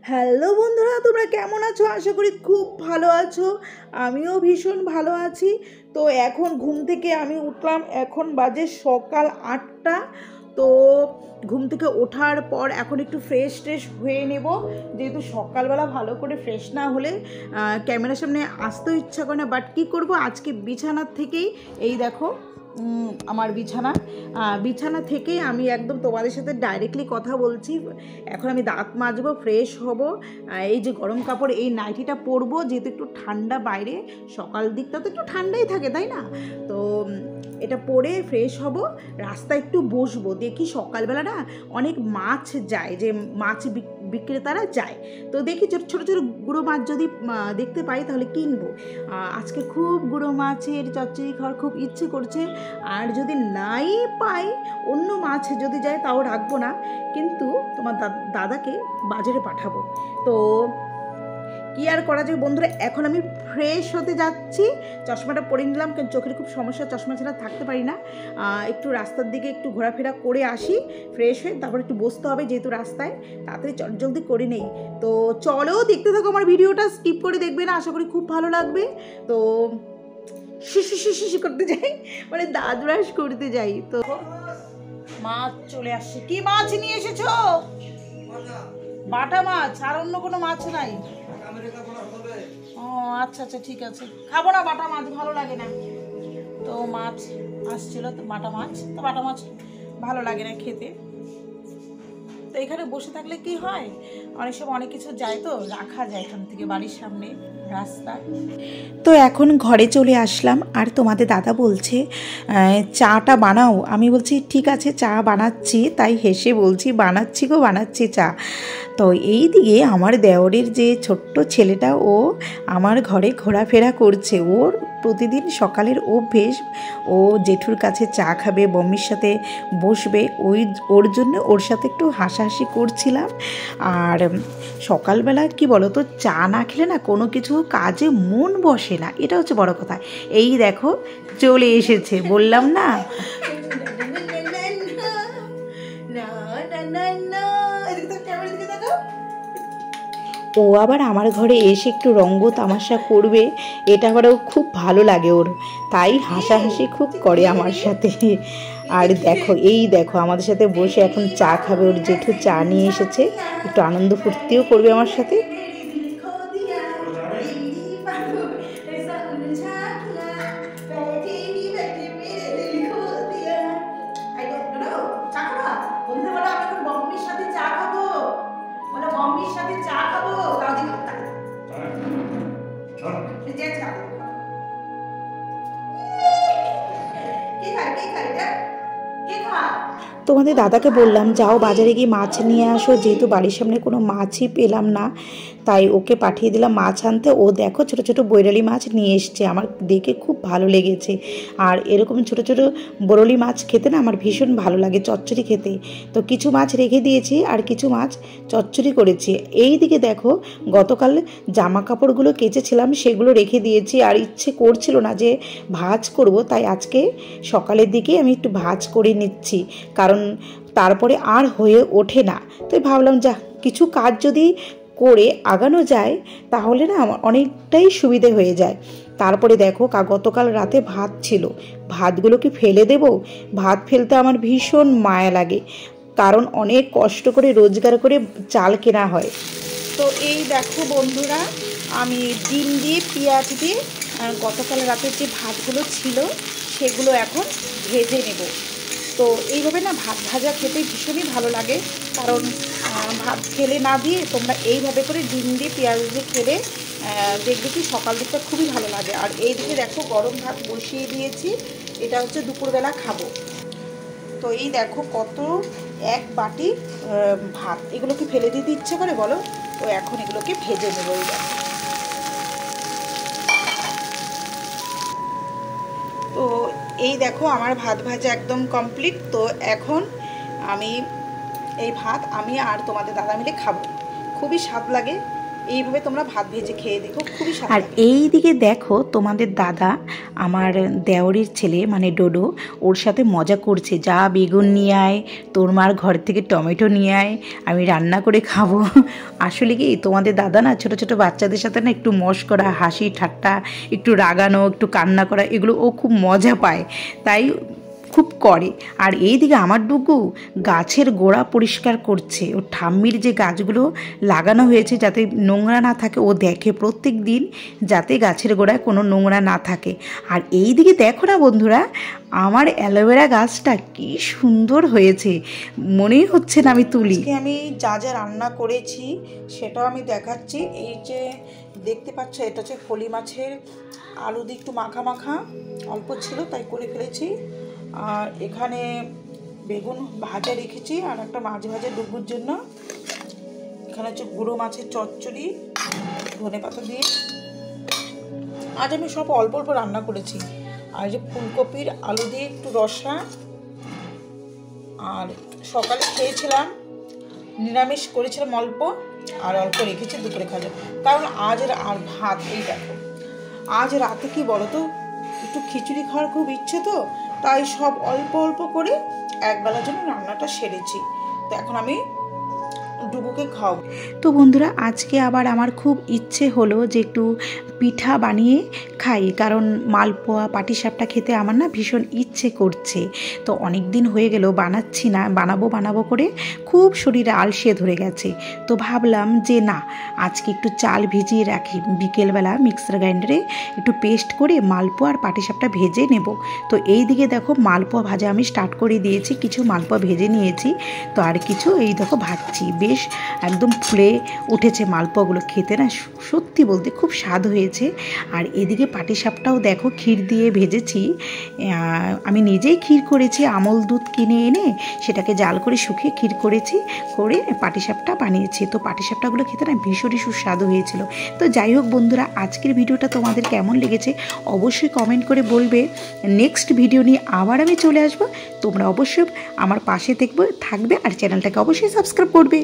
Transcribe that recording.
Hello বন্ধুরা, তোমরা কেমন আছো? আশা করি খুব ভালো আছো। আমিও ভীষণ ভালো আছি। তো এখন ঘুম থেকে আমি উঠলাম, এখন বাজে সকাল 8টা। তো ঘুম থেকে ওঠার পর এখন একটু ফ্রেশ হয়ে নেব, যেহেতু সকালবেলা ভালো করে ফ্রেশ না হলে ক্যামেরার সামনে আসতেও ইচ্ছা করে না। বাট কী করবো, আজকে বিছানার থেকেই এই দেখো আমার বিছানা থেকে আমি একদম তোমাদের সাথে ডাইরেক্টলি কথা বলছি। এখন আমি দাঁত মাজবো, ফ্রেশ হব, এই যে গরম কাপড় এই নাইটিটা পরবো, যেহেতু একটু ঠান্ডা বাইরে, সকাল দিকটা তো একটু ঠান্ডাই থাকে তাই না। তো এটা পরে ফ্রেশ হব, রাস্তায় একটু বসবো। দেখি সকালবেলা না অনেক মাছ যায়, যে মাছ বিক্রেতারা যায়, তো দেখি ছোটো ছোটো গুঁড়ো মাছ যদি দেখতে পাই তাহলে কিনবো। আজকে খুব গুঁড়ো মাছের চচ্চড়ি খাওয়ার খুব ইচ্ছে করছে। আর যদি নাই পাই, অন্য মাছ যদি যায় তাও রাখবো না, কিন্তু তোমার দাদাকে বাজারে পাঠাবো। তো কি আর করা যায় বন্ধুরা, এখন আমি ফ্রেশ হতে যাচ্ছি। চশমাটা পরে নিলাম, কারণ চোখের খুব সমস্যা, চশমা ছাড়া থাকতে পারি না। একটু রাস্তার দিকে একটু ঘোরাফেরা করে আসি, ফ্রেশ হয়ে তারপর একটু বসতে হবে, যেহেতু রাস্তায় তাড়াতাড়ি জলদি করে নেই। তো চলো দেখতে থাকো আমার ভিডিওটা, স্কিপ করে দেখবে না, আশা করি খুব ভালো লাগবে। তো শিশি করতে যাই, মানে দাঁত ব্রাশ করতে যাই। তো মাছ চলে আসছে। কি মাছ নিয়ে এসেছো? বাটা মাছ, আর অন্য কোনো মাছ নাই? ও আচ্ছা আচ্ছা, ঠিক আছে, খাবো না বাটা মাছ, ভালো লাগে না। তো মাছ আসছিল, তো বাটা মাছ ভালো লাগে না খেতে। তো এখানে বসে থাকলে কি হয়, অনেক সময় অনেক কিছু যায়, তো রাখা যায় এখান থেকে, বাড়ির সামনে রাস্তা। তো এখন ঘরে চলে আসলাম, আর তোমাদের দাদা বলছে চাটা বানাও। আমি বলছি ঠিক আছে, চা বানাচ্ছি। তাই হেসে বলছি বানাচ্ছি চা। তো এই দিকে আমার দেওরের যে ছোট্ট ছেলেটা, ও আমার ঘরে ঘোরাফেরা করছে। ওর প্রতিদিন সকালের অভ্যেস, ও জেঠুর কাছে চা খাবে, মম্মির সাথে বসবে, ওর জন্য ওর সাথে একটু হাসাহাসি করছিলাম। আর সকালবেলা কি বলো তো, চা না খেলে না কোনো কিছু কাজে মন বসে না, এটা হচ্ছে বড় কথা। এই দেখো চলে এসেছে, বললাম না। ও আবার আমার ঘরে এসে একটু রঙ্গ তামাশা করবে, এটা আবারও খুব ভালো লাগে ওর, তাই হাসাহাসি খুব করে আমার সাথে। আর দেখো আমাদের সাথে বসে এখন চা খাবে, ওর জেঠু চা নিয়ে এসেছে, একটু আনন্দ ফুর্তিও করবে আমার সাথে। তোমাদের দাদাকে বললাম যাও বাজারে গিয়ে মাছ নিয়ে আসো, যেহেতু বাড়ির সামনে কোনো মাছই পেলাম না, তাই ওকে পাঠিয়ে দিলাম মাছ আনতে। ও দেখো ছোট ছোট বৈরালি মাছ নিয়ে এসছে, আমার দেখে খুব ভালো লেগেছে। আর এরকম ছোট ছোট বরলি মাছ খেতে না আমার ভীষণ ভালো লাগে, চচ্চড়ি খেতে। তো কিছু মাছ রেখে দিয়েছি, আর কিছু মাছ চচ্চড়ি করেছি। এই দিকে দেখো গতকাল জামা কাপড়গুলো কেচেছিলাম, সেগুলো রেখে দিয়েছি, আর ইচ্ছে করছিল না যে ভাঁজ করব, তাই আজকে সকালের দিকে আমি একটু ভাঁজ করে নিচ্ছি, কারণ তারপরে আর হয়ে ওঠে না। তো ভাবলাম যা, কিছু কাজ যদি করে আগানো যায় তাহলে না আমার অনেকটাই সুবিধে হয়ে যায়। তারপরে দেখো গতকাল রাতে ভাত ছিল, ভাতগুলোকে ফেলে দেব? ভাত ফেলতে আমার ভীষণ মায়া লাগে, কারণ অনেক কষ্ট করে রোজগার করে চাল কেনা হয়। তো এই দেখো বন্ধুরা, আমি ডিম দিয়ে পেঁয়াজ দিয়ে গতকাল রাতের যে ভাতগুলো ছিল সেগুলো এখন ভেজে নেব। তো এইভাবে না ভাত ভাজা খেতে ভীষণই ভালো লাগে, কারণ ভাত ফেলে না দিয়ে তোমরা এইভাবে করে ডিম দিয়ে পেঁয়াজ দিয়ে খেলে দেখবে কি সকাল দিকটা খুবই ভালো লাগে। আর এই দিকে দেখো গরম ভাত বসিয়ে দিয়েছি, এটা হচ্ছে দুপুরবেলা খাবো। তো এই দেখো কত এক বাটি ভাত, এগুলোকে ফেলে দিতে ইচ্ছে করে বলো? তো এখন এগুলোকে ভেজে নেব। এই দেখো, তো এই দেখো আমার ভাত ভাজা একদম কমপ্লিট। তো এখন আমি এই ভাত আমি আর তোমাদের দাদা মিলে খাবো, খুবই স্বাদ লাগে। এইভাবে তোমরা ভাত ভেজে খেয়ে দেখো, খুবই স্বাদ। আর এই দিকে দেখো তোমাদের দাদা, আমার দেওরের ছেলে মানে ডোডো, ওর সাথে মজা করছে, যা বেগুন নিয়ে আয়, তোর মার ঘর থেকে টমেটো নিয়ে আয়, আমি রান্না করে খাবো। আসলে কি তোমাদের দাদা না ছোটো ছোটো বাচ্চাদের সাথে না একটু মশকরা, হাসি ঠাট্টা, একটু রাগানো, একটু কান্না করা, এগুলো ও খুব মজা পায়, তাই খুব করে। আর এই দিকে আমার ডুগু গাছের গোড়া পরিষ্কার করছে, ও ঠাম্মির যে গাছগুলো লাগানো হয়েছে যাতে নোংরা না থাকে, ও দেখে প্রত্যেক দিন যাতে গাছের গোড়ায় কোনো নোংরা না থাকে। আর এই দিকে দেখো না বন্ধুরা, আমার অ্যালোভেরা গাছটা কি সুন্দর হয়েছে, মনেই হচ্ছে না আমি তুলি। আমি যা যা রান্না করেছি সেটাও আমি দেখাচ্ছি। এই যে দেখতে পাচ্ছ, এটা হচ্ছে ফলি মাছের আলু দিয়ে একটু মাখা মাখা, অল্প ছিল তাই করে ফেলেছি। আর এখানে বেগুন ভাজা রেখেছি আর একটা মাছ ভাজা ডুবুর জন্য। এখানে হচ্ছে গুঁড়ো মাছের চচ্চড়ি ধনেপাতা দিয়ে। আজ আমি সব অল্প অল্প রান্না করেছি। আর যে ফুলকপির আলু দিয়ে একটু রসা, আর সকালে খেয়েছিলাম নিরামিষ করেছিলাম অল্প, আর অল্প রেখেছি দুপুরে খাওয়া যাবে। কারণ আজ আর ভাত, এই দেখো আজ রাতে কি বলো তো, একটু খিচুড়ি খাওয়ার খুব ইচ্ছে, তো তাই সব অল্প অল্প করে একবেলার জন্য রান্নাটা সেরেছি। তো এখন আমি ডুবুকে খাও। তো বন্ধুরা, আজকে আবার আমার খুব ইচ্ছে হলো যে একটু পিঠা বানিয়ে খাই, কারণ মালপোয়া পাটিসাপটা খেতে আমার না ভীষণ ইচ্ছে করছে। তো অনেক দিন হয়ে গেল বানাচ্ছি না, বানাবো করে খুব শরীরে আলসিয়ে ধরে গেছে। তো ভাবলাম যে না, আজকে একটু চাল ভিজিয়ে রাখি, বিকেলবেলা মিক্সার গ্রাইন্ডারে একটু পেস্ট করে মালপোয়া আর পাটিসাপটা ভেজে নেব। তো এই দিকে দেখো মালপোয়া ভাজা আমি স্টার্ট করে দিয়েছি, কিছু মালপোয়া ভেজে নিয়েছি, তো আর কিছু এই দেখো ভাজছি। বেশ একদম ফুলে উঠেছে মালপোয়াগুলো, খেতে না সত্যি বলতে খুব স্বাদ হয়েছে। আর এদিকে পাটিসাপটাও দেখো ক্ষীর দিয়ে ভেজেছি, আমি নিজেই ক্ষীর করেছি, আমল দুধ কিনে এনে সেটাকে জাল করে শুকিয়ে ক্ষীর করেছি, করে পাটিসাপটা বানিয়েছি। তো পাটিসাপটাগুলো খেতে না ভীষণই সুস্বাদু হয়েছিল। তো যাই হোক বন্ধুরা, আজকের ভিডিওটা তোমাদের কেমন লেগেছে অবশ্যই কমেন্ট করে বলবে। নেক্সট ভিডিও নিয়ে আবার আমি চলে আসবো, তোমরা অবশ্যই আমার পাশে থাকবে আর চ্যানেলটাকে অবশ্যই সাবস্ক্রাইব করবে।